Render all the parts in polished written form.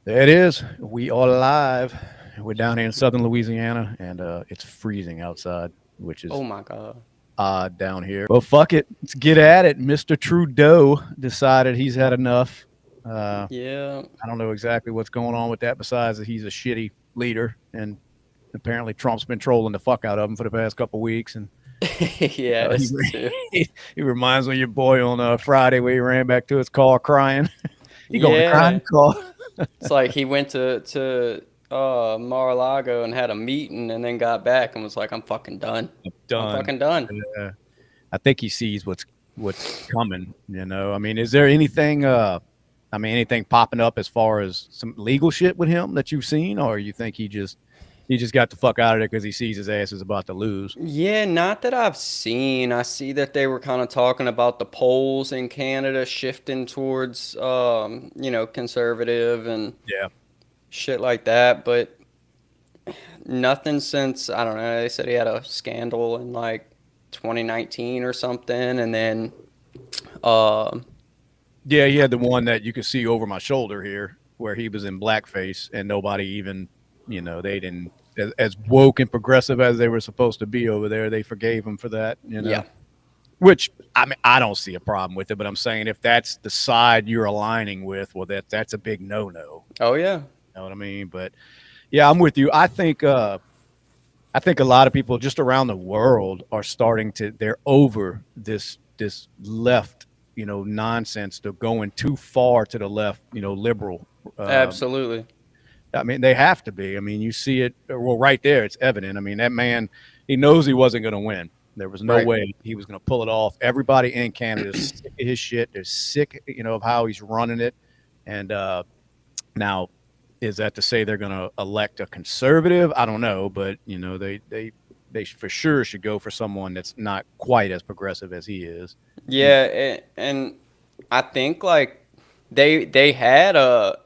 There it is. We are live. We're down here in southern Louisiana, and it's freezing outside, which Oh is my God. odd down here. Well, fuck it. Let's get at it. Mr. Trudeau decided he's had enough. Yeah. I don't know exactly what's going on with that, besides that he's a shitty leader, and apparently Trump's been trolling the fuck out of him for the past couple weeks. And Yes, too. he reminds me of your boy on Friday where he ran back to his car crying. He going to cry in Yeah. the car. It's like he went to Mar-a-Lago and had a meeting and then got back and was like, I'm fucking done. I'm Done. fucking done. Yeah. I think he sees what's coming. I mean, is there anything? Anything popping up as far as some legal shit with him that you've seen, or you think he just got the fuck out of there because he sees his ass is about to lose? Yeah, not that I've seen. I see that they were kind of talking about the polls in Canada shifting towards conservative and Yeah. shit like that, but nothing since, I don't know, they said he had a scandal in like 2019 or something, and then um Yeah, he had the one that you could see over my shoulder here, where he was in blackface, and nobody even, they didn't, as woke and progressive as they were supposed to be over there, they forgave him for that. yeah. Which, I mean, I don't see a problem with it, but I'm saying if that's the side you're aligning with, well, that's a big no-no. Oh yeah. You know what I mean? But yeah, I'm with you. I think a lot of people just around the world are starting to, they're over this left, nonsense. They're going too far to the left, liberal. Absolutely. I mean, they have to be. I mean, you see it. Well, right there, it's evident. I mean, that man, he knows he wasn't going to win. There was no Right. way he was going to pull it off. Everybody in Canada is sick of his shit. They're sick, of how he's running it. And now, is that to say they're going to elect a conservative? I don't know, but they for sure should go for someone that's not quite as progressive as he is. And Yeah, and I think like they had a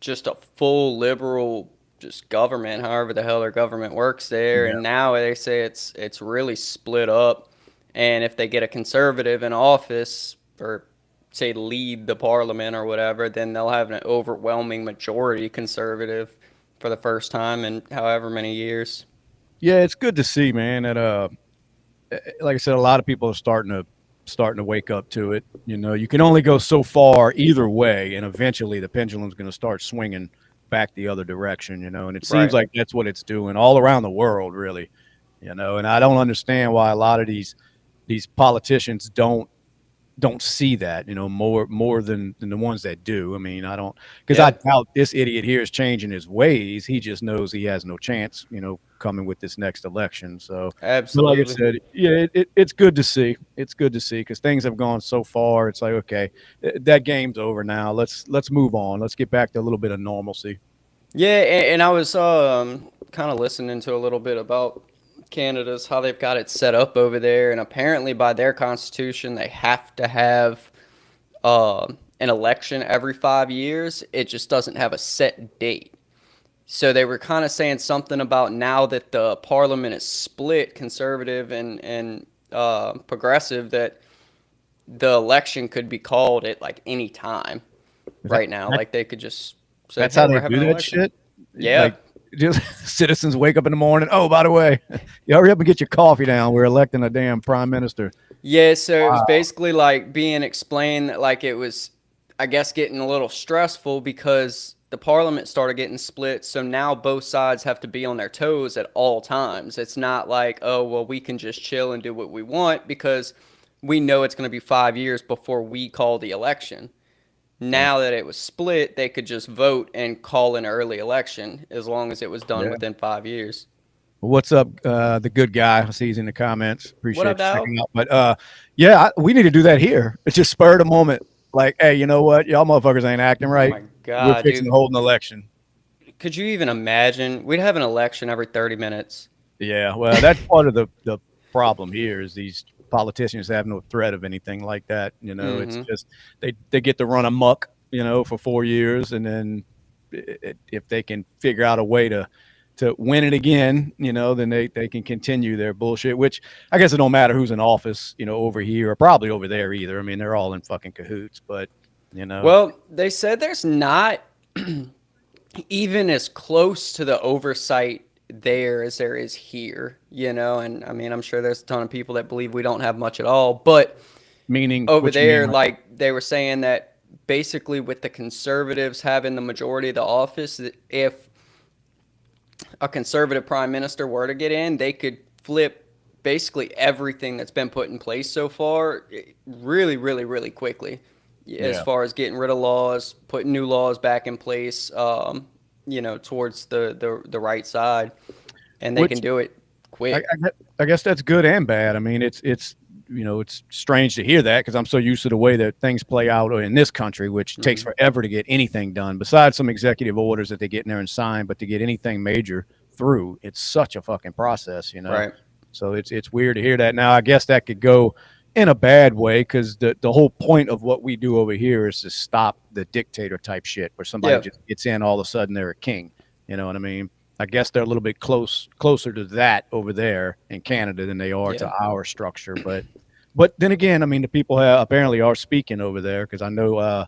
just a full liberal just government, however the hell their government works there, yeah, and now they say it's really split up, and if they get a conservative in office or say lead the parliament or whatever, then they'll have an overwhelming majority conservative for the first time in however many years. yeah, it's good to see, man. That like I said, a lot of people are starting to wake up to it. You can only go so far either way, and eventually the pendulum's going to start swinging back the other direction. And it seems Right. like that's what it's doing all around the world, really. And I don't understand why a lot of these politicians don't see that, more than the ones that do. I mean, I don't, because I Yeah. doubt this idiot here is changing his ways. He just knows he has no chance, coming with this next election. So, but like I Absolutely. said, yeah, it's good to see. It's good to see because things have gone so far. It's like, okay, that game's over now. Let's move on. Let's get back to a little bit of normalcy. Yeah, and I was kind of listening to a little bit about Canada's how they've got it set up over there, and apparently by their constitution they have to have an election every 5 years. It just doesn't have a set date. So they were kind of saying something about now that the parliament is split, conservative and progressive, that the election could be called at like any time Is that, right now. that Like they could just say, that's "Hey, how we're they having do an that election." shit? Yeah. Like, just citizens wake up in the morning. Oh, by the way, you hurry up and get your coffee down. We're electing a damn prime minister. Yeah, so it was Wow. basically like being explained that like it was, I guess, getting a little stressful because the parliament started getting split. So now both sides have to be on their toes at all times. It's not like, oh, well, we can just chill and do what we want because we know it's going to be 5 years before we call the election. Yeah. Now that it was split, they could just vote and call an early election as long as it was done Yeah. within 5 years. What's up, the good guy? I see he's in the comments. What up, Appreciate you dog? checking out. But yeah, we need to do that here. It's just spur of the moment. Like, hey, you know what? Y'all motherfuckers ain't acting Oh right. my We're God, fixing dude. to hold an election. Could you even imagine? We'd have an election every 30 minutes. Yeah, well, that's part of the problem here is these politicians have no threat of anything like that. It's Mm-hmm. just they get to run amok, for 4 years, and then if they can figure out a way to win it again, then they can continue their bullshit. Which I guess it don't matter who's in office, over here or probably over there either. I mean, they're all in fucking cahoots. But. Well, they said there's not even as close to the oversight there as there is here, you know. And I mean, I'm sure there's a ton of people that believe we don't have much at all, but Meaning, over what you mean? there, like they were saying that basically with the conservatives having the majority of the office, that if a conservative prime minister were to get in, they could flip basically everything that's been put in place so far really, really, really quickly as Yeah. far as getting rid of laws, putting new laws back in place, you know, towards the right side. And they can Which do it quick. I guess that's good and bad. I mean, it's it's strange to hear that because I'm so used to the way that things play out in this country, which takes Hmm. forever to get anything done. Besides some executive orders that they get in there and sign, but to get anything major through, it's such a fucking process. Right. So it's weird to hear that. Now, I guess that could go in a bad way because the whole point of what we do over here is to stop the dictator type shit where somebody Yeah. just gets in all of a sudden they're a king. You know what I mean? I guess they're a little bit closer to that over there in Canada than they are Yeah. to our structure. But then again, I mean, the people apparently are speaking over there because I know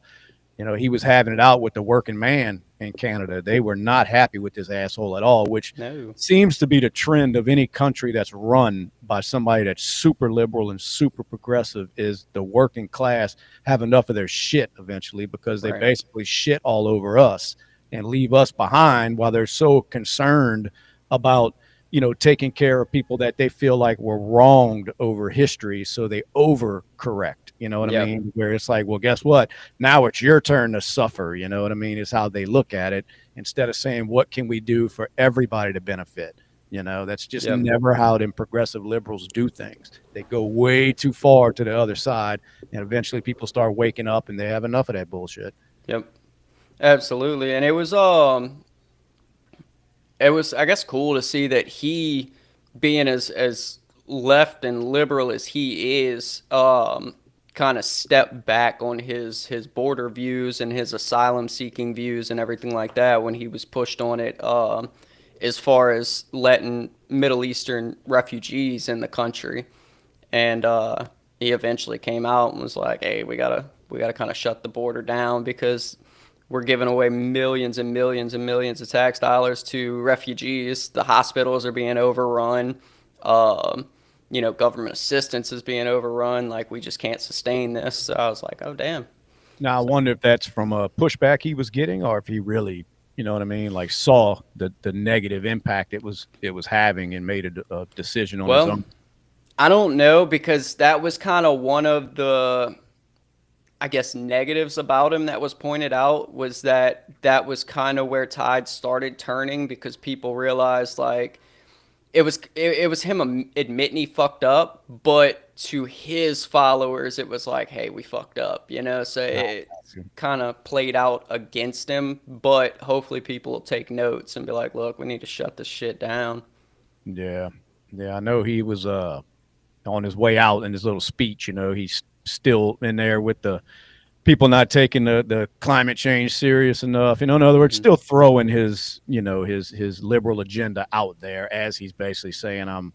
he was having it out with the working man in Canada. They were not happy with this asshole at all, which No. seems to be the trend of any country that's run by somebody that's super liberal and super progressive is the working class have enough of their shit eventually because they Right. basically shit all over us and leave us behind while they're so concerned about taking care of people that they feel like were wronged over history. So they overcorrect, you know what I Yep. mean? Where it's like, well, guess what? Now it's your turn to suffer, you know what I mean? Is how they look at it instead of saying, what can we do for everybody to benefit? That's just Yep. never how them progressive liberals do things. They go way too far to the other side, and eventually people start waking up and they have enough of that bullshit. Yep. Absolutely. And it was I guess cool to see that he being as left and liberal as he is kind of stepped back on his border views and his asylum seeking views and everything like that when he was pushed on it as far as letting Middle Eastern refugees in the country. And he eventually came out and was like, "Hey, we gotta kind of shut the border down because we're giving away millions and millions and millions of tax dollars to refugees. The hospitals are being overrun. Um, government assistance is being overrun. Like we just can't sustain this." So I was like, "Oh damn." Now, I So, wonder if that's from a pushback he was getting, or if he really, you know what I mean, like saw the negative impact it was having and made a decision on his well, own. I don't know because that was kind of one of the I guess negatives about him that was pointed out was that that was kind of where tide started turning because people realized like it was him admitting he fucked up, but to his followers it was like, hey, we fucked up, you know. So it kind of played out against him, but hopefully people will take notes and be like, look, we need to shut this shit down. Yeah, yeah, I know he was on his way out in his little speech. He's still in there with the people not taking the climate change serious enough. In other words, Hmm. still throwing his liberal agenda out there as he's basically saying, I'm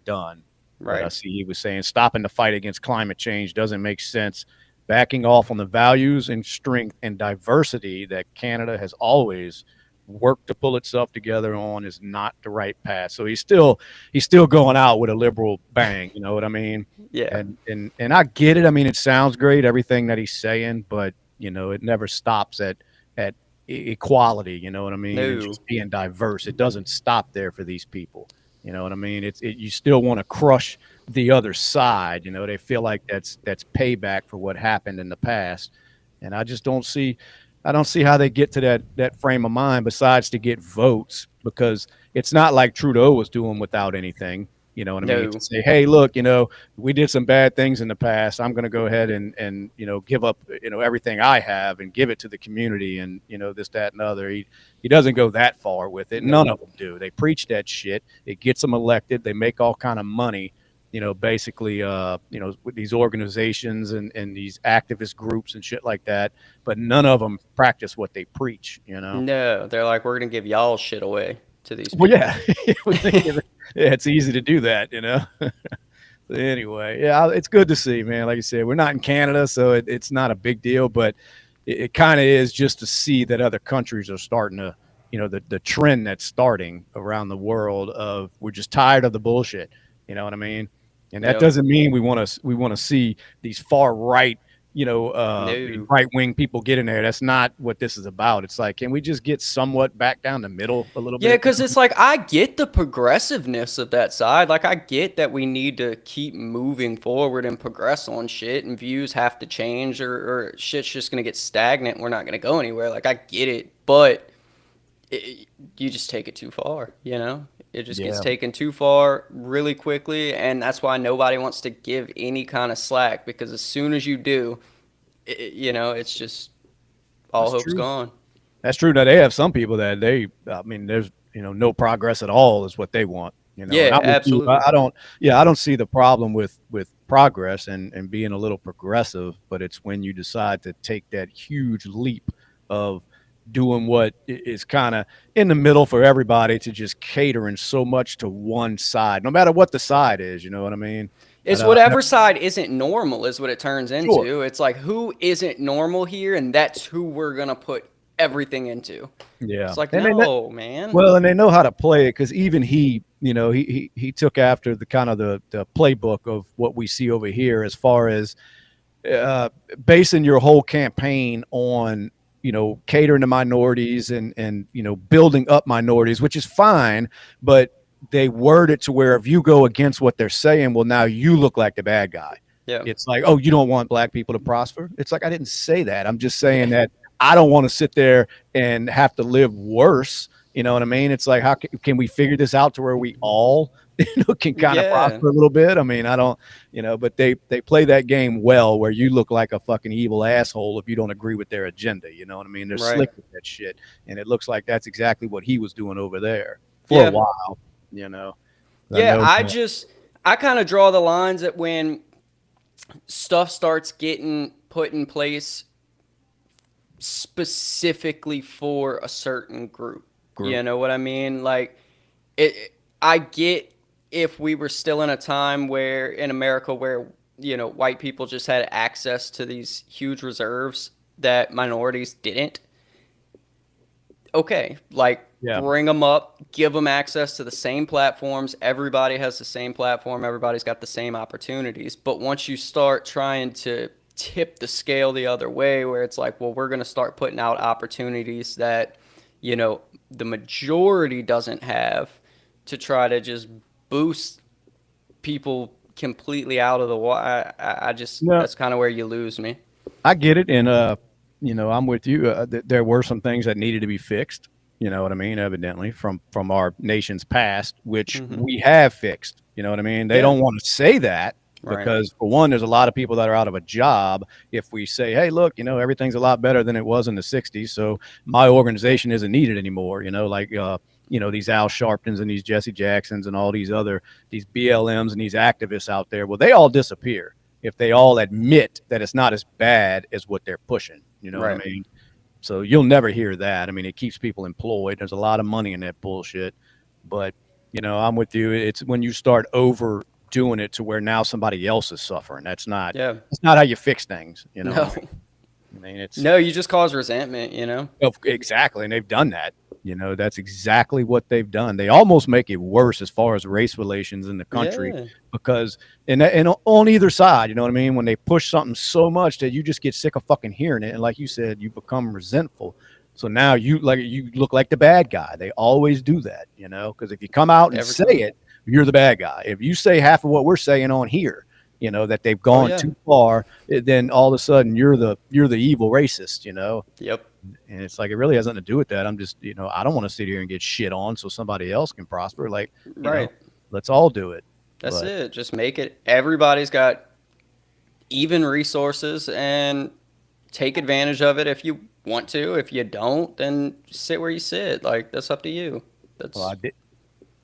done. But I Right. see he was saying stopping the fight against climate change doesn't make sense. Backing off on the values and strength and diversity that Canada has always worked to pull itself together on is not the right path. So he's still going out with a liberal bang. You know what I mean? Yeah. And I get it. I mean, it sounds great, everything that he's saying, but it never stops at equality. You know what I mean? And No. just being diverse. It doesn't stop there for these people. You know what I mean? You still want to crush the other side. They feel like that's payback for what happened in the past, and I don't see how they get to that frame of mind besides to get votes because it's not like Trudeau was doing without anything. You know what I mean? To No. say, hey, look, we did some bad things in the past. I'm going to go ahead and give up everything I have and give it to the community and this, that, and other. He doesn't go that far with it. None Nope. of them do. They preach that shit. It gets them elected. They make all kind of money. Basically, with these organizations and these activist groups and shit like that, but none of them practice what they preach. No. They're like, we're gonna give y'all shit away to these Well, people. yeah, yeah, it's easy to do that. Anyway, yeah, it's good to see, man. Like I said, we're not in Canada, so it's not a big deal. But it kind of is just to see that other countries are starting to, the trend that's starting around the world of we're just tired of the bullshit. You know what I mean? And that Yep. doesn't mean we want to see these far right, No. right wing people get in there. That's not what this is about. It's like, can we just get somewhat back down the middle a little Yeah, bit? because it's like I get the progressiveness of that side. Like I get that we need to keep moving forward and progress on shit, and views have to change, or shit's just gonna get stagnant. And we're not gonna go anywhere. Like I get it, but you just take it too far. You know, it just gets Yeah, taken too far really quickly, and that's why nobody wants to give any kind of slack. Because as soon as you do, it's just all that's hope's true. gone. That's true. Now they have some people that I mean, there's no progress at all is what they want. And Yeah, I'm with you. absolutely. I don't. Yeah, I don't see the problem with progress and being a little progressive, but it's when you decide to take that huge leap of doing what is kind of in the middle for everybody to just catering so much to one side, no matter what the side is. You know what I mean? It's whatever side isn't normal is what it turns Sure. into. It's like who isn't normal here, and that's who we're gonna put everything into. Yeah, It's like and they no, man. well, and they know how to play it because even he took after the kind of the playbook of what we see over here as far as uh, basing your whole campaign on catering to minorities and building up minorities, which is fine, but they word it to where if you go against what they're saying, well, now you look like the bad guy. Yeah, It's like, oh, you don't want black people to prosper. It's like I didn't say that. I'm just saying yeah, that I don't want to sit there and have to live worse. You know what I mean? It's like, how can we figure this out to where we all can kind of yeah. prosper a little bit? I mean, I don't, but they play that game well where you look like a fucking evil asshole if you don't agree with their agenda. You know what I mean? They're Right. slick with that shit, and it looks like that's exactly what he was doing over there for a Yeah, while. You know, I yeah. know. I kind of draw the lines at when stuff starts getting put in place specifically for a certain group. You Group. know what I mean? Like I get if we were still in a time where in America where white people just had access to these huge reserves that minorities didn't. Okay, like Yeah. bring them up, give them access to the same platforms. Everybody has the same platform. Everybody's got the same opportunities. But once you start trying to tip the scale the other way, where it's like, well, we're going to start putting out opportunities that, the majority doesn't have to try to just boost people completely out of the water. I just, No, that's kind of where you lose me. I get it, and I'm with you. There were some things that needed to be fixed. You know what I mean? Evidently, from our nation's past, which Hmm. we have fixed. You know what I mean? They Yeah, don't want to say that right. because, for one, there's a lot of people that are out of a job. If we say, "Hey, look, everything's a lot better than it was in the '60s," so my organization isn't needed anymore. Like these Al Sharptons and these Jesse Jacksons and all these BLMs and these activists out there. Well, they all disappear if they all admit that it's not as bad as what they're pushing. You know what I Right. mean? So you'll never hear that. I mean, it keeps people employed. There's a lot of money in that bullshit. But, I'm with you. It's when you start overdoing it to where now somebody else is suffering. Yeah. That's not how you fix things. You know what I No. mean? I mean, it's No, you just cause resentment. exactly, and they've done that. That's exactly what they've done. They almost make it worse as far as race relations in the country Yeah. because, and on either side, you know what I mean. When they push something so much that you just get sick of fucking hearing it, and like you said, you become resentful. So now you look like the bad guy. They always do that, because if you come out and Every say time. it, you're the bad guy. If you say half of what we're saying on here, that they've Oh gone yeah. too far, then all of a sudden you're the evil racist. Yep. And it's like it really has nothing to do with that. I'm just, I don't want to sit here and get shit on so somebody else can prosper. Like, you know, Right. let's all do it. That's But it. Just make it. Everybody's got even resources and take advantage of it if you want to. If you don't, then sit where you sit. Like that's up to you. well, That's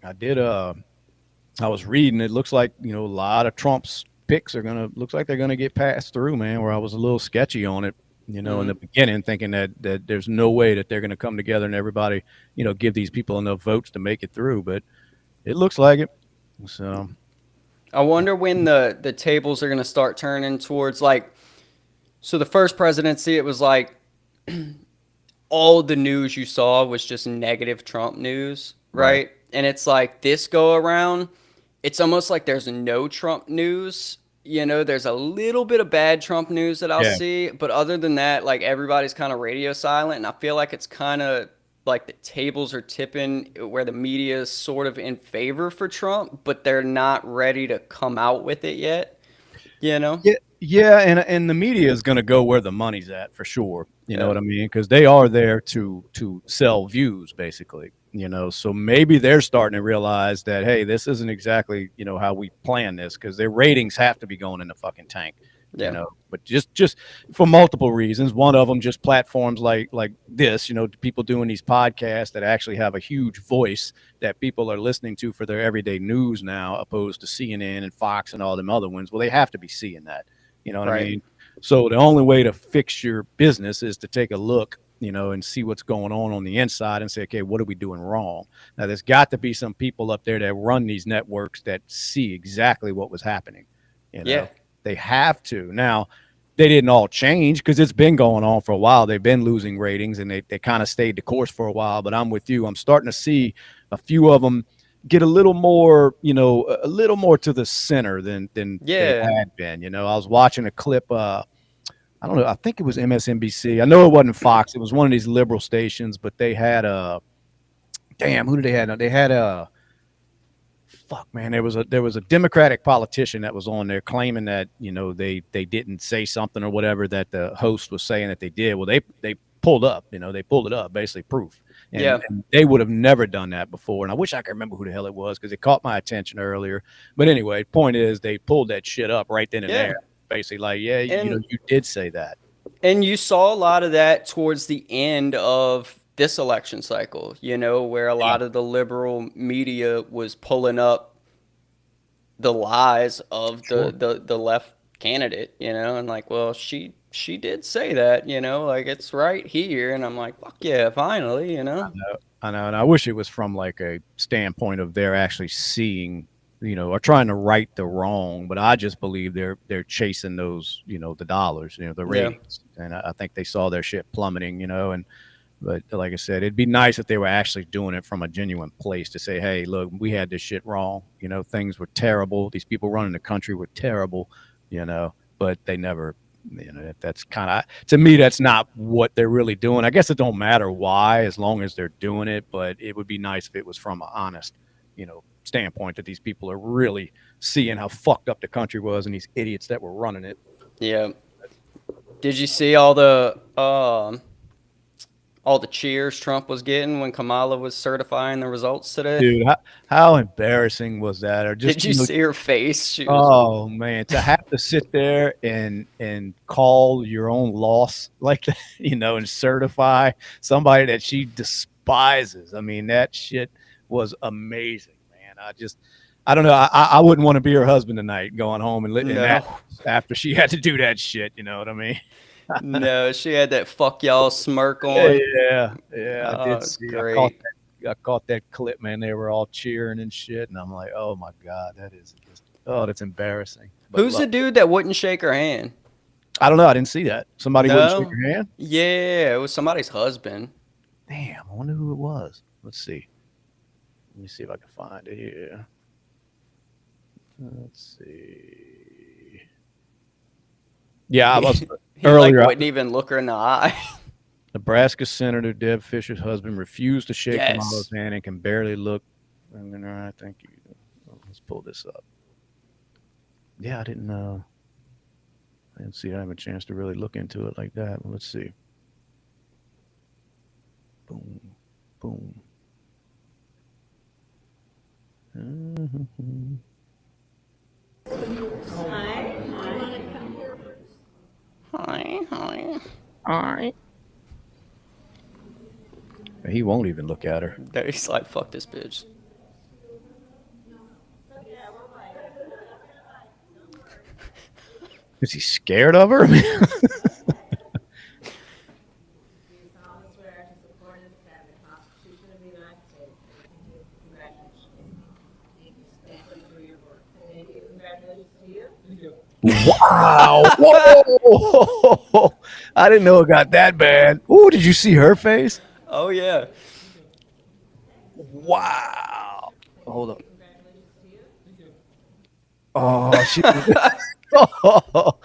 I did. I was reading. It looks like a lot of Trump's picks looks like they're gonna get passed through, man. Where I was a little sketchy on it. In the mm, beginning, thinking that there's no way that they're going to come together and everybody, give these people enough votes to make it through. But it looks like it. So I wonder when the tables are going to start turning towards like so the first presidency it was like all the news you saw was just negative Trump news, Right. right? And it's like this go around, it's almost like there's no Trump news. You know, there's a little bit of bad Trump news that I'll Yeah. see, but other than that, like everybody's kind of radio silent, and I feel like it's kind of like the tables are tipping where the media is sort of in favor for Trump, but they're not ready to come out with it yet. You know? Yeah, yeah, and the media is going to go where the money's at for sure. You know Yeah. what I mean? Because they are there to sell views, basically. You know, so maybe they're starting to realize that hey, this isn't exactly how we plan this because their ratings have to be going in the fucking tank. You Yeah. know, but just for multiple reasons. One of them just platforms like this. People doing these podcasts that actually have a huge voice that people are listening to for their everyday news now, opposed to CNN and Fox and all them other ones. Well, they have to be seeing that. You know what I Right. mean? So the only way to fix your business is to take a look, and see what's going on the inside and say, okay, what are we doing wrong? Now, there's got to be some people up there that run these networks that see exactly what was happening. You Yeah. know, they have to. Now, they didn't all change because it's been going on for a while. They've been losing ratings and they kind of stayed the course for a while. But I'm with you. I'm starting to see a few of them get a little more, a little more to the center than they Yeah. had been. I was watching a clip. I don't know. I think it was MSNBC. I know it wasn't Fox. It was one of these liberal stations, but they had a damn. Who did they have? They had a fuck man. There was a Democratic politician that was on there claiming that they didn't say something or whatever that the host was saying that they did. Well, they pulled up. They pulled it up, basically proof. And, Yeah. and they would have never done that before. And I wish I could remember who the hell it was because it caught my attention earlier. But anyway, point is they pulled that shit up right then and Yeah. there. Basically, like, yeah, And you did say that. And you saw a lot of that towards the end of this election cycle, where a Yeah, lot of the liberal media was pulling up the lies of sure. the left candidate, and like, well, she did say that, like it's right here, and I'm like, fuck yeah, finally, I know, and I wish it was from like a standpoint of they're actually seeing, or trying to right the wrong. But I just believe they're chasing those, the dollars, the Yeah, ratings, and I think they saw their shit plummeting, and but like I said, it'd be nice if they were actually doing it from a genuine place to say, hey, look, we had this shit wrong. Things were terrible. These people running the country were terrible, but they never, that's kind of, to me, that's not what they're really doing. I guess it don't matter why, as long as they're doing it, but it would be nice if it was from an honest, standpoint that these people are really seeing how fucked up the country was and these idiots that were running it. yeah. Did you see all the cheers Trump was getting when Kamala was certifying the results today? Dude, how embarrassing was that? Or just, Did you see her face? She was. oh man, to have to sit there and call your own loss like that, and certify somebody that she despises. I mean, that shit was amazing, man. I don't know. I wouldn't want to be her husband tonight, going home and that No. after she had to do that shit. You know what I mean? No, she had that fuck y'all smirk Yeah, on. yeah. I Oh, did it's see. I caught great. that. I caught that clip, man. They were all cheering and shit, and I'm like, oh my god, that is just, oh, that's embarrassing. But Who's the look, dude that wouldn't shake her hand? I don't know. I didn't see that. Somebody wouldn't shake No. her hand. Yeah, it was somebody's husband. Damn, I wonder who it was. Let's see. Let me see if I can find it here. Let's see. Yeah, I was He like earlier. wouldn't even look her in the eye. Nebraska Senator Deb Fisher's husband refused to shake Kamala's Yes. hand and can barely look. And then, all right, thank you. Let's pull this up. Yeah, I didn't know. I didn't see. I have a chance to really look into it like that. Well, let's see. Boom, boom. Mhm. Hi, hi. He won't even look at her. He's like, fuck this bitch. Is he scared of her? I mean, wow! Whoa! I didn't know it got that bad. Ooh, did you see her face? Oh yeah. Wow. Hold up. Oh, she. Oh,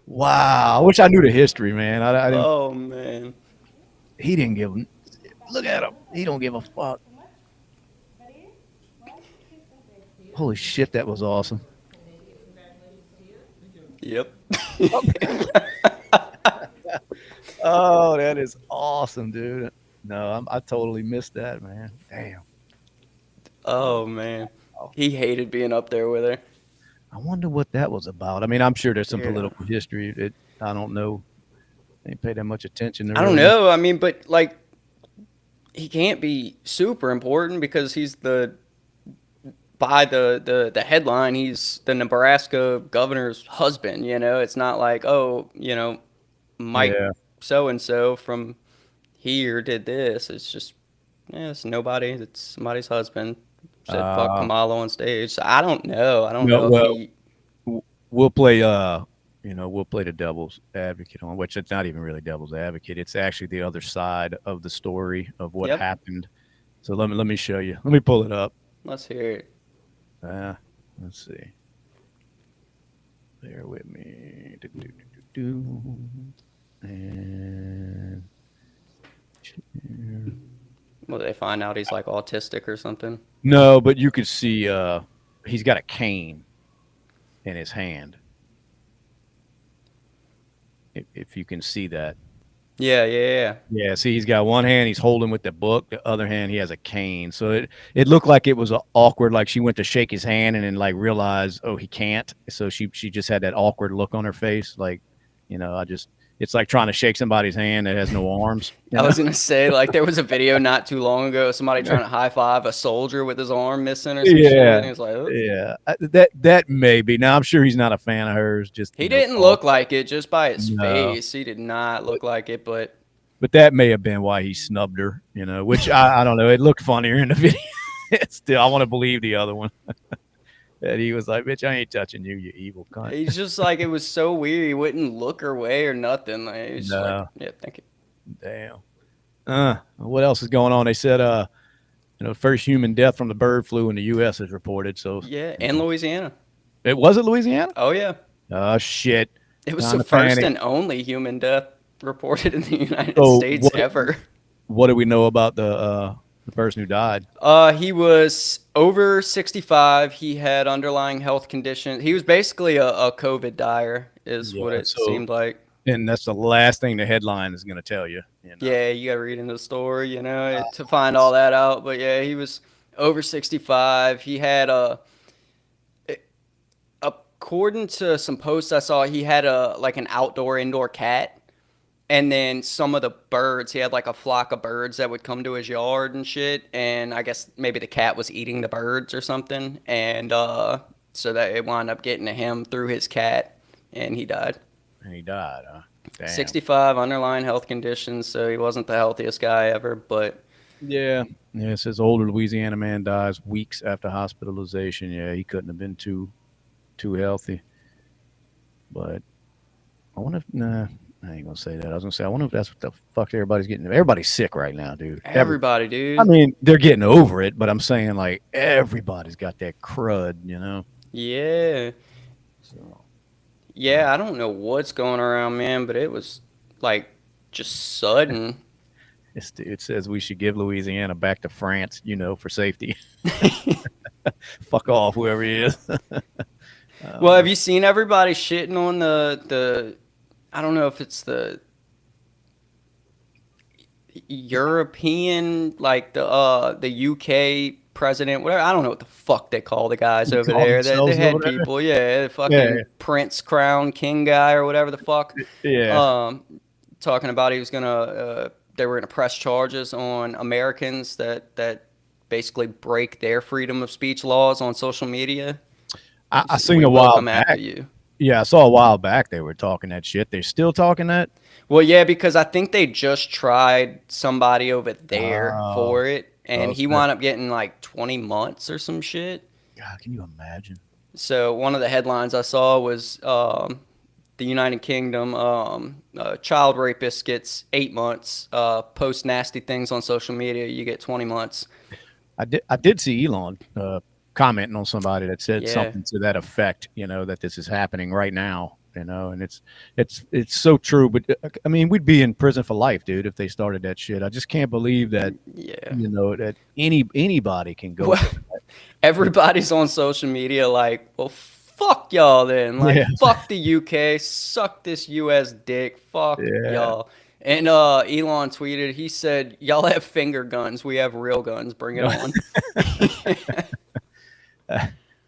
wow. I wish I knew the history, man. I didn't. Oh man. He didn't give him. Look at him. He don't give a fuck. Holy shit, that was awesome. Yep. Oh, that is awesome, dude. No, I totally missed that, man. Damn. Oh man. He hated being up there with her. I wonder what that was about. I mean, I'm sure there's some Yeah. political history that I don't know. I ain't pay that much attention to I don't really know. know. I mean, but like he can't be super important because he's the by the headline, he's the Nebraska governor's husband. You know, it's not like, oh, Mike Yeah. so and so from here did this. It's just, yeah, it's nobody. It's somebody's husband said fuck Uh, Kamala on stage. So I don't know. I don't well, know if well, he. we'll play. We'll play the devil's advocate on which it's not even really devil's advocate. It's actually the other side of the story of what Yep. happened. So let me show you. Let me pull it up. Let's hear it. Uh, let's see. Bear with me. Do. And Will they find out he's like autistic or something? no, but you could see he's got a cane in his hand. If you can see that. Yeah, yeah, yeah. Yeah, see, he's got one hand he's holding with the book, the other hand he has a cane. So it looked like it was awkward, like she went to shake his hand and then like realized, oh, he can't. So she just had that awkward look on her face, like, it's like trying to shake somebody's hand that has no arms. I was gonna say like there was a video not too long ago of somebody trying to high five a soldier with his arm missing or some shit, and Yeah, he was like, oh. yeah. That may be. Now I'm sure he's not a fan of hers. Just He didn't look like it just by his no, face. He did not look like it, but but that may have been why he snubbed her. Which I don't know. It looked funnier in the video. Still, I want to believe the other one that he was like, "Bitch, I ain't touching you, you evil cunt." he's just like it was so weird. He wouldn't look her way or nothing. Like he was just like, No, yeah, thank you. damn. What else is going on? They said, first human death from the bird flu in the U.S. is reported. So, Yeah, in Louisiana. it was it Louisiana? Oh yeah, Oh shit! it was Time the to first panic. and only human death reported in the United So, States ever. what do we know about the person who died? He was over 65. He had underlying health conditions. He was basically a COVID dyer, is what Yeah. it So, seemed like. and that's the last thing the headline is going to tell you. Yeah, you got to read into the story, to find all that out. But yeah, he was over 65. He had according to some posts I saw, he had like an outdoor indoor cat. And then some of the birds, he had like a flock of birds that would come to his yard and shit. And I guess maybe the cat was eating the birds or something. And so that it wound up getting to him through his cat, and he died. And he died. Huh? Damn. 65, underlying health conditions, so he wasn't the healthiest guy ever, but Yeah. Yeah. It says older Louisiana man dies weeks after hospitalization. Yeah, he couldn't have been too healthy. But I wonder if nah. I ain't gonna say that. I was gonna say I wonder if that's what the fuck everybody's getting. Everybody's sick right now, dude. everybody, I dude. mean, they're getting over it, but I'm saying like everybody's got that crud. Yeah. So Yeah, I don't know what's going around, man, but it was like just sudden. it says we should give Louisiana back to France, for safety. Fuck off, whoever he is. Well, have you seen everybody shitting on the I don't know if it's the European, like the UK president, whatever. I don't know what the fuck they call the guys They over call there. The themselves over head there. people, yeah, the Yeah, fucking Prince Crown King guy or whatever the fuck. yeah. Um, talking about he was gonna they were gonna press charges on Americans that basically break their freedom of speech laws on social media. I seen We a will while come after back. you. Yeah, I saw a while back they were talking that shit. They're still talking that. Well, yeah, because I think they just tried somebody over there Oh, for it, and oh, he wound up getting like 20 months or some shit. God, can you imagine? So one of the headlines I saw was the United Kingdom, child rapist gets 8 months. Post nasty things on social media, you get 20 months. I did see Elon commenting on somebody that said Yeah. something to that effect. That this is happening right now. And it's so true. But I mean, we'd be in prison for life, dude, if they started that shit. I just can't believe that Yeah. that anybody can go Well, for that. everybody's on social media like, well, fuck y'all then. Like, Yeah, fuck the UK, suck this US dick, fuck yeah. y'all. And Elon tweeted, he said, y'all have finger guns, we have real guns, bring it on.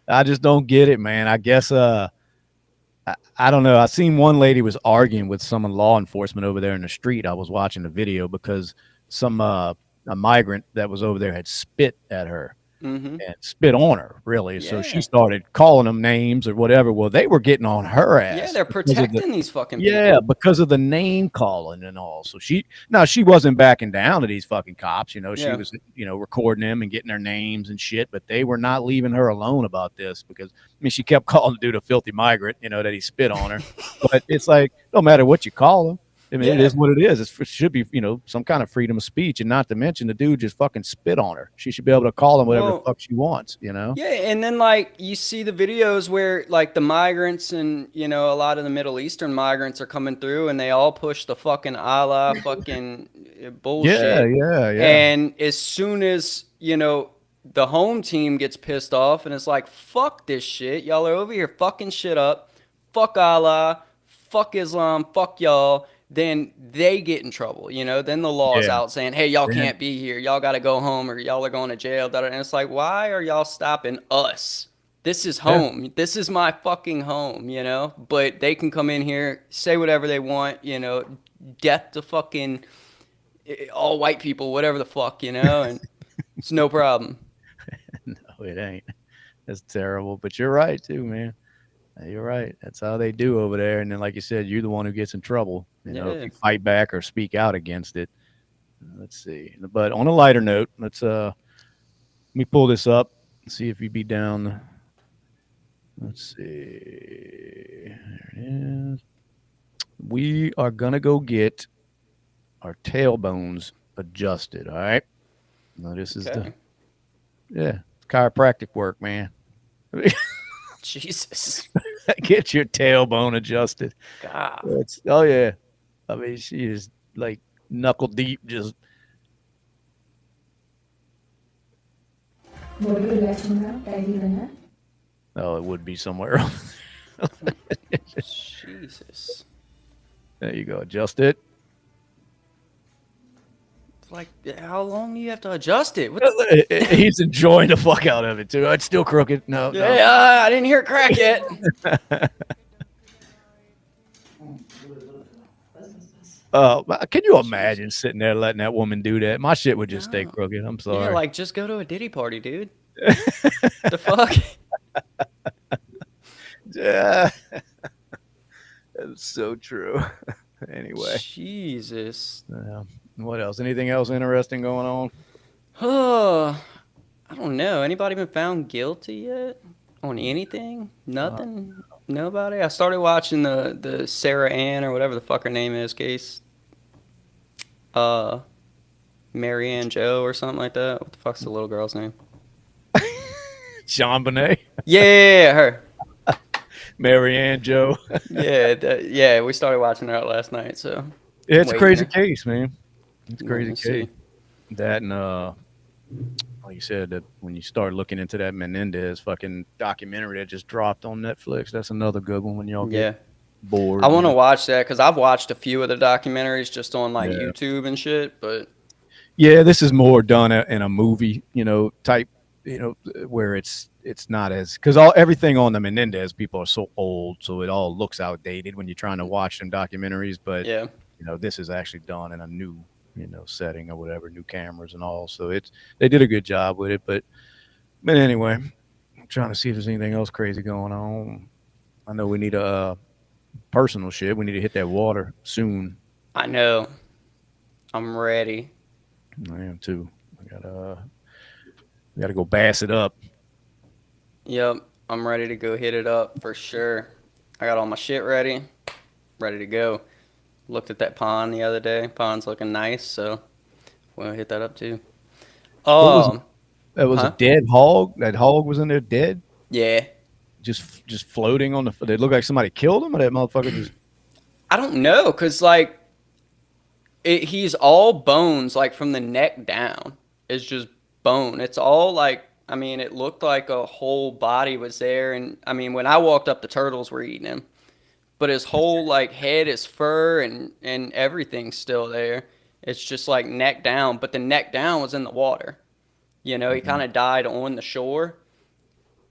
I just don't get it, man. I guess I don't know. I seen one lady was arguing with some law enforcement over there in the street. I was watching the video because some a migrant that was over there had spit at her Hmm. and spit on her, really. So she Yeah. started calling them names or whatever. Well, they were getting on her Yeah, ass they're because of the protecting these fucking yeah, people. because of the name calling and all. So she wasn't backing down to these fucking cops. She Yeah. was recording them and getting their names and shit. But they were not leaving her alone about this because I mean she kept calling the dude a filthy migrant. That he spit on her. But it's like no matter what you call him. I mean, it Yeah. is what it is. It should be, some kind of freedom of speech, and not to mention the dude just fucking spit on her. She should be able to call him whatever the Well, fuck she wants. yeah, and then like you see the videos where like the migrants and a lot of the Middle Eastern migrants are coming through and they all push the fucking Allah fucking Yeah, bullshit. yeah, yeah, And as soon as, the home team gets pissed off and it's like, fuck this shit. Y'all are over here fucking shit up. Fuck Allah. Fuck Islam. Fuck y'all. Then they get in trouble, Then the law's yeah. out saying, hey, y'all And can't be here. Y'all got to go home or y'all are going to jail. And it's like, why are y'all stopping us? This is yeah, home. This is my fucking home. But they can come in here, say whatever they want. Death to fucking all white people, whatever the fuck. And it's no problem. no, it ain't. That's terrible. But you're right too, man. You're right. That's how they do over there. And then, like you said, you're the one who gets in trouble. If Yeah. you fight back or speak out against it. Let's see. But on a lighter note, let me pull this up. See if you be down. Let's see. There it is. We are gonna go get our tailbones adjusted. All right. Now this is the Okay. yeah chiropractic work, man. Jesus. Get your tailbone adjusted. God. Oh yeah. I mean, she is like knuckle deep, just Would you like to know that even oh, it would be somewhere else. Jesus. There you go. Adjust it. Like, how long do you have to adjust it? What the? He's enjoying the fuck out of it too. It's still crooked. No, no. Yeah, I didn't hear it crack yet. Can you imagine Jesus. sitting there letting that woman do that? My shit would just stay No. crooked. I'm Yeah, sorry. like just go to a Diddy party, dude. The fuck? Yeah, that's so true. Anyway, Jesus. what else? Anything else interesting going on? Oh, I don't know. Anybody been found guilty yet on anything? Uh, Nothing. Nobody. I started watching the Sarah Ann or whatever the fuck her name is case. Uh, Marianne Joe or something like that. What the fuck's the little girl's name? Sean Bonet, Yeah, her. Marianne Joe. Yeah. We started watching that last night, so It's a waiting crazy to case, man. It's a waiting crazy to case. see. That and like you said, that when you start looking into that Menendez fucking documentary that just dropped on Netflix, that's another good one when y'all get Yeah, I bored. want to watch that because I've watched a few of the documentaries just on like Yeah. YouTube and shit. But Yeah, this is more done in a movie, type, where it's not as because all everything on the Menendez people are so old, so it all looks outdated when you're trying to watch them documentaries. But yeah, this is actually done in a new, setting or whatever, new cameras and all. So they did a good job with it. But anyway, I'm trying to see if there's anything else crazy going on. I know we need a personal shit. We need to hit that water soon. I know. I'm ready. I am too. We gotta go bass it up. Yep, I'm ready to go hit it up for sure. I got all my shit ready. ready to go. Looked at that pond the other day. Pond's looking nice, so we'll hit that up too. What was it? Um, That was a huh? dead hog. That hog was in there dead, Yeah. just floating on the. It looked like somebody killed him, or that motherfucker just. I don't know, cause like he's all bones, like from the neck down. It's just bone. It's all like, I mean, it looked like a whole body was there, and I mean, when I walked up, the turtles were eating him, but his whole like head, his fur, and everything's still there. It's just like neck down, but the neck down was in the water. You know, he kind of died on the shore,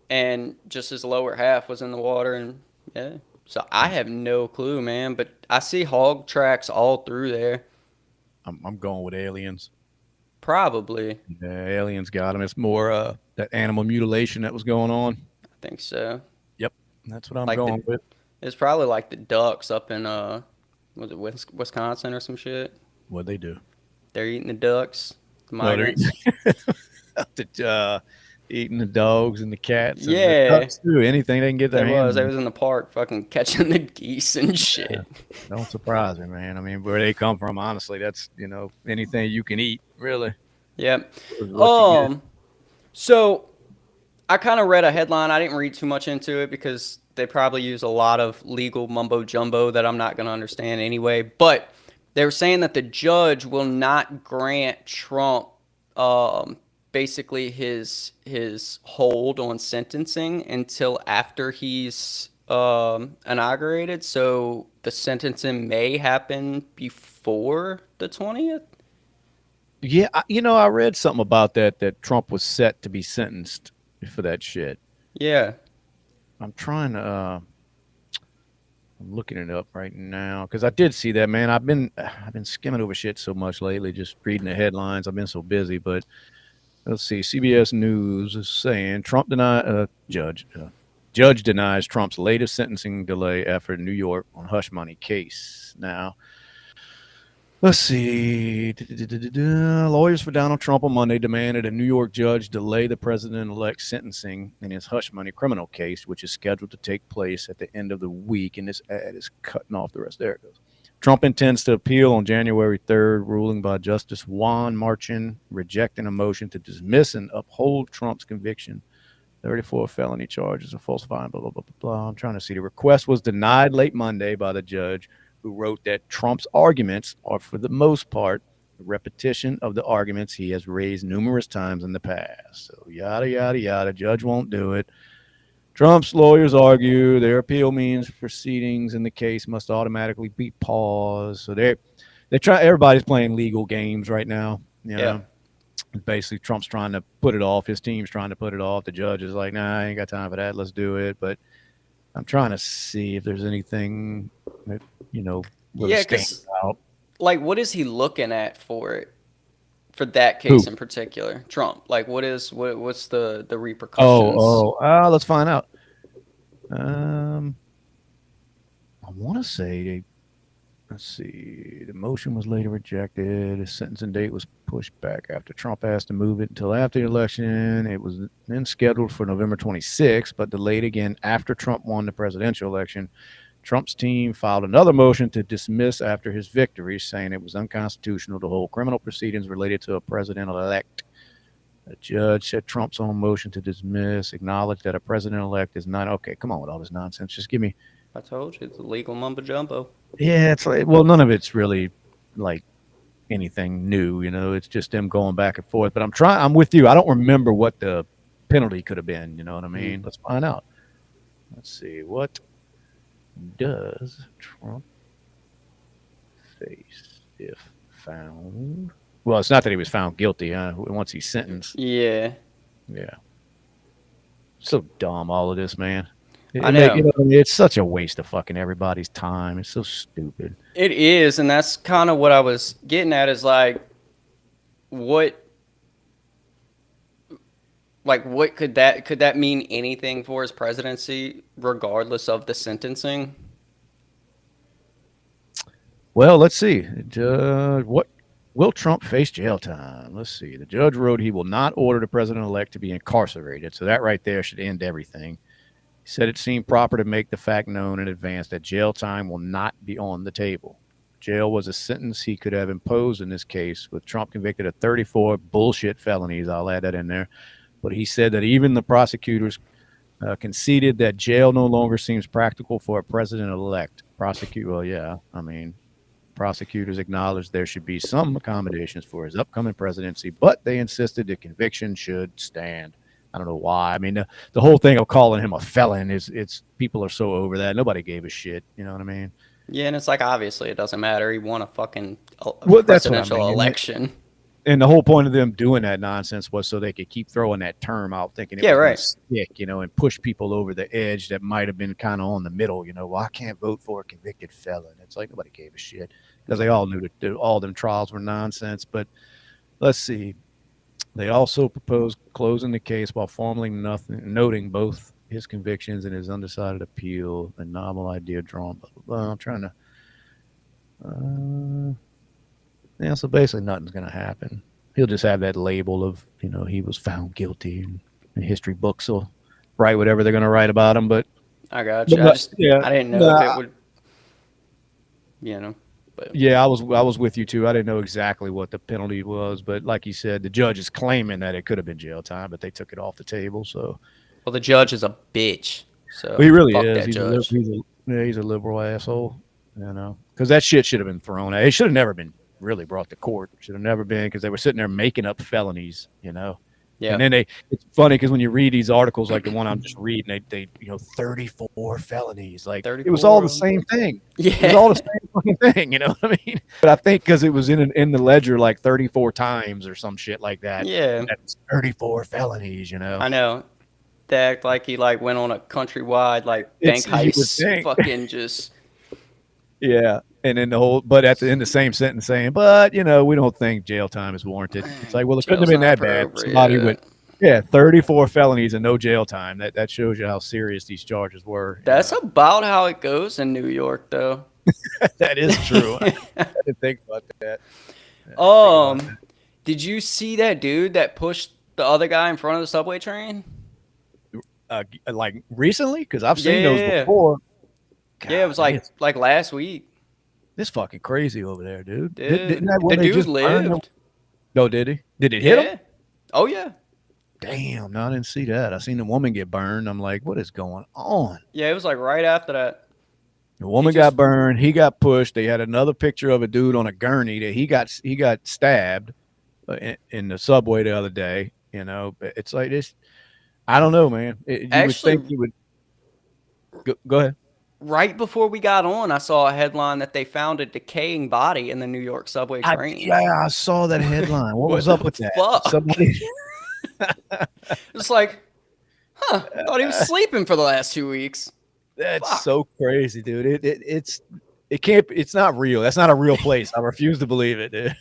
and just his lower half was in the water, and yeah. So I have no clue, man, but I see hog tracks all through there. I'm going with aliens. Probably. Yeah, aliens got him. It's more that animal mutilation that was going on. I think so. Yep, that's what I'm Like going with. it's probably like the ducks up in was it Wisconsin or some shit? What they do? They're eating the ducks, the No, they're migrants. eating the dogs and the cats and the Yeah, ducks too. Anything they can get their they hands was. They on. was in the park, fucking catching the geese and shit. Don't surprise me, man. I mean, where they come from, honestly, that's anything you can eat, really, Yep. is what you get. So I kind of read a headline. I didn't read too much into it because they probably use a lot of legal mumbo jumbo that I'm not going to understand anyway. But they were saying that the judge will not grant Trump basically his hold on sentencing until after he's inaugurated. So the sentencing may happen before the 20th. Yeah, I read something about that Trump was set to be sentenced for that shit. Yeah. I'm trying to. I'm looking it up right now because I did see that, man. I've been skimming over shit so much lately, just reading the headlines. I've been so busy, but let's see. CBS News is saying Trump judge denies Trump's latest sentencing delay effort in New York on hush money case. Now, let's see. Lawyers for Donald Trump on Monday demanded a New York judge delay the president-elect's sentencing in his hush money criminal case, which is scheduled to take place at the end of the week. And this ad is cutting off the rest. There it goes. Trump intends to appeal on January 3rd, ruling by Justice Juan Marchin, rejecting a motion to dismiss and uphold Trump's conviction. 34 felony charges of falsifying, blah, blah, blah, blah, blah. I'm trying to see. The request was denied late Monday by the judge, who wrote that Trump's arguments are, for the most part, a repetition of the arguments he has raised numerous times in the past. So, yada, yada, yada. Judge won't do it. Trump's lawyers argue their appeal means proceedings in the case must automatically be paused. So they try. Everybody's playing legal games right now. Yeah. Basically, Trump's trying to put it off. His team's trying to put it off. The judge is like, "Nah, I ain't got time for that. Let's do it." But I'm trying to see if there's anything that really Yeah, stands because out. like, what is he looking at for it? For that Who? case in particular, Trump. Like, what's the repercussions? Let's find out. I want to say let's see. The motion was later rejected. The sentencing date was pushed back after Trump asked to move it until after the election. It was then scheduled for November 26th, but delayed again after Trump won the presidential election. Trump's team filed another motion to dismiss after his victory, saying it was unconstitutional to hold criminal proceedings related to a president-elect. The judge said Trump's own motion to dismiss acknowledged that a president-elect is not okay. Come on with all this nonsense. Just give me. I told you, it's a legal mumbo jumbo. Yeah, it's like, well, none of it's really like anything new. It's just them going back and forth. But I'm with you. I don't remember what the penalty could have been. You know what I mean? Let's find out. Let's see. What does Trump face if found? Well, it's not that he was found guilty. Once he's sentenced. Yeah, Yeah. So dumb, all of this, man. I know. It's such a waste of fucking everybody's time. It's so stupid. It is, and that's kind of what I was getting at. Is what, what could that mean anything for his presidency, regardless of the sentencing? Well, let's see. What will Trump face jail time? Let's see. The judge wrote he will not order the president-elect to be incarcerated. So that right there should end everything. He said it seemed proper to make the fact known in advance that jail time will not be on the table. Jail was a sentence he could have imposed in this case, with Trump convicted of 34 bullshit felonies. I'll add that in there. But he said that even the prosecutors conceded that jail no longer seems practical for a president-elect. Well, yeah, I mean, prosecutors acknowledged there should be some accommodations for his upcoming presidency, but they insisted the conviction should stand. I don't know why. I mean, the whole thing of calling him a felon it's people are so over that. Nobody gave a shit. You know what I mean? Yeah, and it's like, obviously it doesn't matter. He won a fucking Well, that's what I presidential mean. election. And the whole point of them doing that nonsense was so they could keep throwing that term out, thinking it Yeah, was right. gonna stick, you know, and push people over the edge that might have been kind of on the middle. You know, well, I can't vote for a convicted felon. It's like nobody gave a shit because they all knew that all them trials were nonsense. But let's see. They also proposed closing the case while formally noting both his convictions and his undecided appeal, a novel idea drawn. Blah, blah, blah. I'm trying to. Yeah, so basically nothing's going to happen. He'll just have that label of, you know, he was found guilty, and history books will write whatever they're going to write about him. But I got you. I didn't know if it would, you know. But yeah, I was with you too. I didn't know exactly what the penalty was, but like you said, the judge is claiming that it could have been jail time, but they took it off the table. So, well, the judge is a bitch. So he really fuck is. that judge. He's a liberal asshole, you know, because that shit should have been thrown out. It should have never been really brought to court. Should have never been, because they were sitting there making up felonies, you know. Yeah. And then it's funny because when you read these articles like the one I'm just reading, they 34 felonies. Like, it was all the same thing. Yeah. It was all the same fucking thing, you know what I mean? But I think because it was in the ledger like 34 times or some shit like that. Yeah. That's 34 felonies, you know. I know. They act like he like went on a countrywide like bank heist, fucking just. Yeah. And then but at the end, the same sentence saying, but, you know, we don't think jail time is warranted. It's like, well, it couldn't have been that bad. Somebody with, 34 felonies and no jail time. That shows you how serious these charges were. That's about how it goes in New York, though. That is true. I didn't think about that. Did you see that dude that pushed the other guy in front of the subway train? Like recently? Because I've seen those before. God, yeah, it was like last week. This fucking crazy over there, dude. Didn't that the dude lived? No, did he? Did it hit him? Oh, yeah. Damn, no, I didn't see that. I seen the woman get burned. I'm like, what is going on? Yeah, it was like right after that. The woman got burned. He got pushed. They had another picture of a dude on a gurney that he got stabbed in the subway the other day. You know, it's like this. I don't know, man. You would think you would. Go ahead. Right before we got on, I saw a headline that they found a decaying body in the New York subway train. I saw that headline. What was up with that? Fuck? Somebody. It's like, I thought he was sleeping for the last 2 weeks. That's so crazy, dude. It's not real. That's not a real place. I refuse to believe it, dude.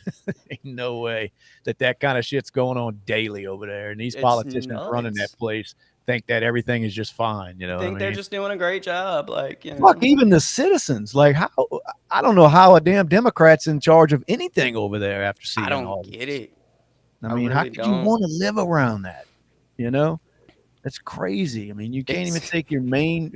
Ain't no way that kind of shit's going on daily over there. And these politicians running that place think that everything is just fine. You know, they're just doing a great job. Like, you know. Fuck, even the citizens. Like, how? I don't know how a damn Democrat's in charge of anything over there after seeing all. I don't get it. I mean, how could you want to live around that? You know, that's crazy. I mean, you can't even take your main,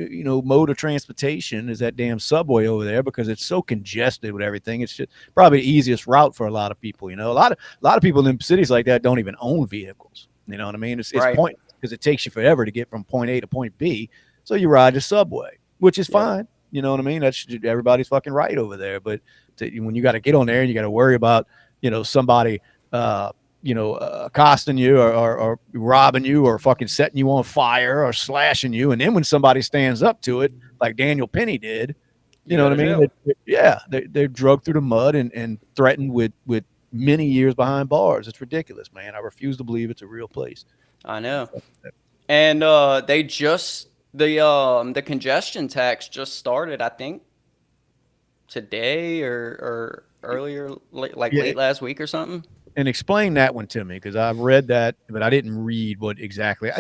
mode of transportation is that damn subway over there because it's so congested with everything. It's just probably the easiest route for a lot of people. You know, a lot of people in cities like that don't even own vehicles. You know what I mean? It's pointless because it takes you forever to get from point A to point B. So you ride the subway, which is fine. You know what I mean? That's everybody's fucking right over there. But when you got to get on there and you got to worry about, somebody, accosting you or robbing you or fucking setting you on fire or slashing you. And then when somebody stands up to it, like Daniel Penny did, you know what I mean? They're drugged through the mud and threatened with many years behind bars. It's ridiculous, man. I refuse to believe it's a real place. I know. And they just, the congestion tax just started, I think, today or earlier, late last week or something. And explain that one to me, because I've read that, but I didn't read what exactly.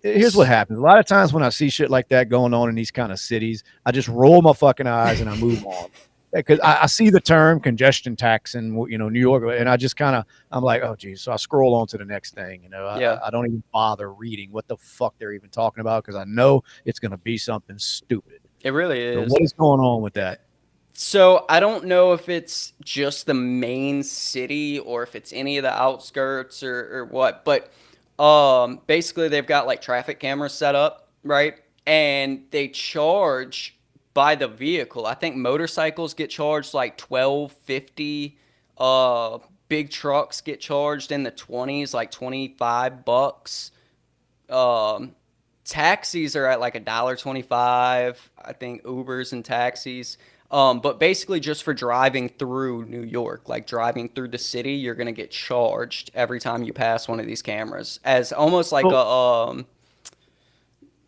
Here's what happens. A lot of times when I see shit like that going on in these kind of cities, I just roll my fucking eyes and I move on. because I see the term congestion tax in New York, and I just I'm like, oh geez. So I scroll on to the next thing. Yeah, I don't even bother reading what the fuck they're even talking about because I know it's going to be something stupid. it really So is. what is going on with that? So I don't know if it's just the main city or if it's any of the outskirts or what, but basically they've got like traffic cameras set up, right? And they charge by the vehicle. I think motorcycles get charged like 12.50. Uh Big trucks get charged in the 20s, like $25. Um Taxis are at like $1.25. I think Ubers and taxis. But basically, just for driving through New York, like driving through the city, you're gonna get charged every time you pass one of these cameras, as almost So like a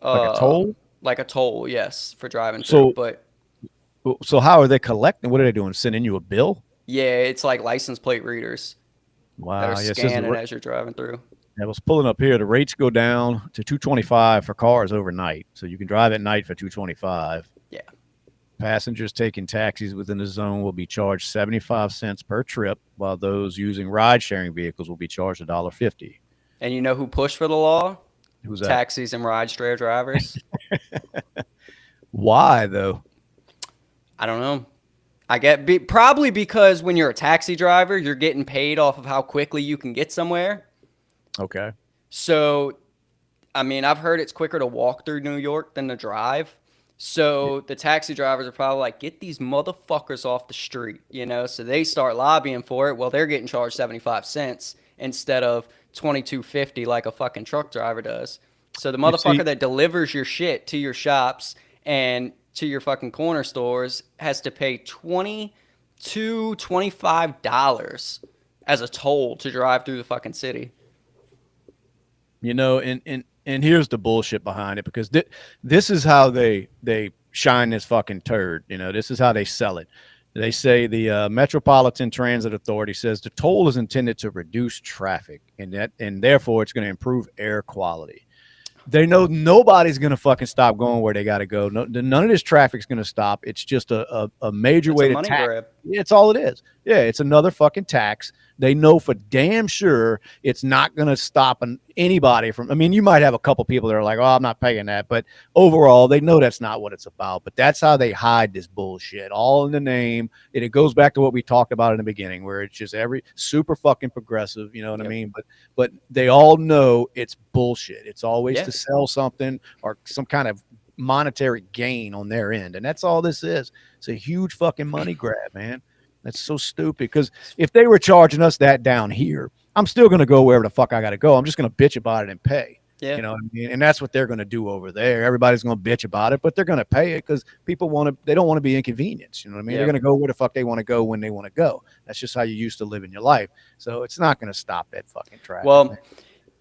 uh toll. like a toll, yes, for driving through. So But how are they collecting? What are they doing? Sending you a bill? yeah, it's like license plate readers that are Wow. Yeah, it says scanning as you're driving through. I was pulling up here. The rates go down to 225 for cars overnight, so you can drive at night for 225. Yeah, Passengers taking taxis within the zone will be charged 75 cents per trip, while those using ride-sharing vehicles will be charged $1.50. and you know who pushed for the law? Who's that? Taxis and rideshare drivers. Why though? I don't know. Probably because when you're a taxi driver, you're getting paid off of how quickly you can get somewhere. Okay. So, I mean, I've heard it's quicker to walk through New York than to drive. So the taxi drivers are probably like, get these motherfuckers off the street, you know? So they start lobbying for it. Well, they're getting charged 75 cents instead of 22.50 like a fucking truck driver does. So the You see, motherfucker that delivers your shit to your shops and to your fucking corner stores has to pay $25 as a toll to drive through the fucking city. and here's the bullshit behind it because this is how they shine this fucking turd. This is how they sell it. They say the Metropolitan Transit Authority says the toll is intended to reduce traffic and therefore it's going to improve air quality. They know nobody's going to fucking stop going where they got to go. No, none of this traffic's going to stop. It's just a major It's a way to money tax. grab. It's all it is. Yeah, it's another fucking tax. They know for damn sure it's not going to stop anybody from. I mean, you might have a couple people that are like, "Oh, I'm not paying that," but overall, they know that's not what it's about. But that's how they hide this bullshit, all in the name. And it goes back to what we talked about in the beginning, where it's just every super fucking progressive. You know what I mean? But they all know it's bullshit. It's always to sell something or some kind of monetary gain on their end, and that's all this is. It's a huge fucking money grab, man. That's so stupid. Because if they were charging us that down here, I'm still going to go wherever the fuck I got to go. I'm just going to bitch about it and pay. Yeah. You know what I mean? And that's what they're going to do over there. Everybody's going to bitch about it, but they're going to pay it because people they don't want to be inconvenienced. You know what I mean? Yeah. They're going to go where the fuck they want to go when they want to go. That's just how you used to live in your life. So it's not going to stop that fucking traffic. Well, man.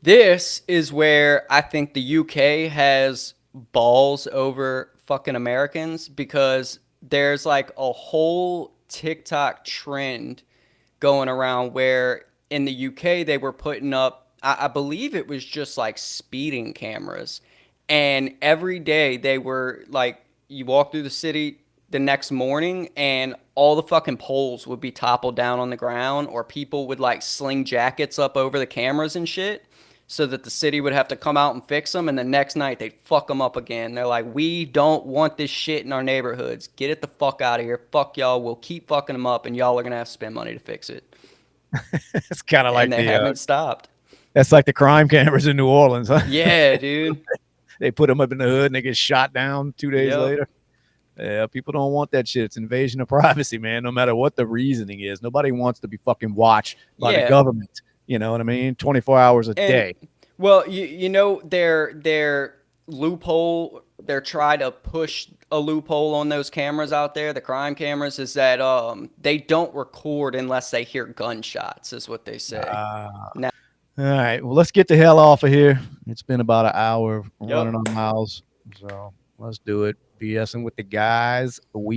this is where I think the UK has balls over fucking Americans because there's like a whole TikTok trend going around where in the UK they were putting up, I believe it was just like speeding cameras. And every day they were like, you walk through the city the next morning and all the fucking poles would be toppled down on the ground or people would like sling jackets up over the cameras and shit so that the city would have to come out and fix them. And the next night they'd fuck them up again. They're like, we don't want this shit in our neighborhoods. Get it the fuck out of here. Fuck y'all. We'll keep fucking them up and y'all are going to have to spend money to fix it. It's kind of like And they haven't stopped. that's like the crime cameras in New Orleans, huh? Yeah, dude. They put them up in the hood and they get shot down 2 days Yep. later. Yeah, people don't want that shit. It's invasion of privacy, man. No matter what the reasoning is, nobody wants to be fucking watched by the government. You know what I mean? 24 hours a day. Well, you know their loophole. They're trying to push a loophole on those cameras out there. The crime cameras is that they don't record unless they hear gunshots. Is what they say. Now, All right. Well, let's get the hell off of here. It's been about an hour running on miles. So let's do it. BSing with the guys.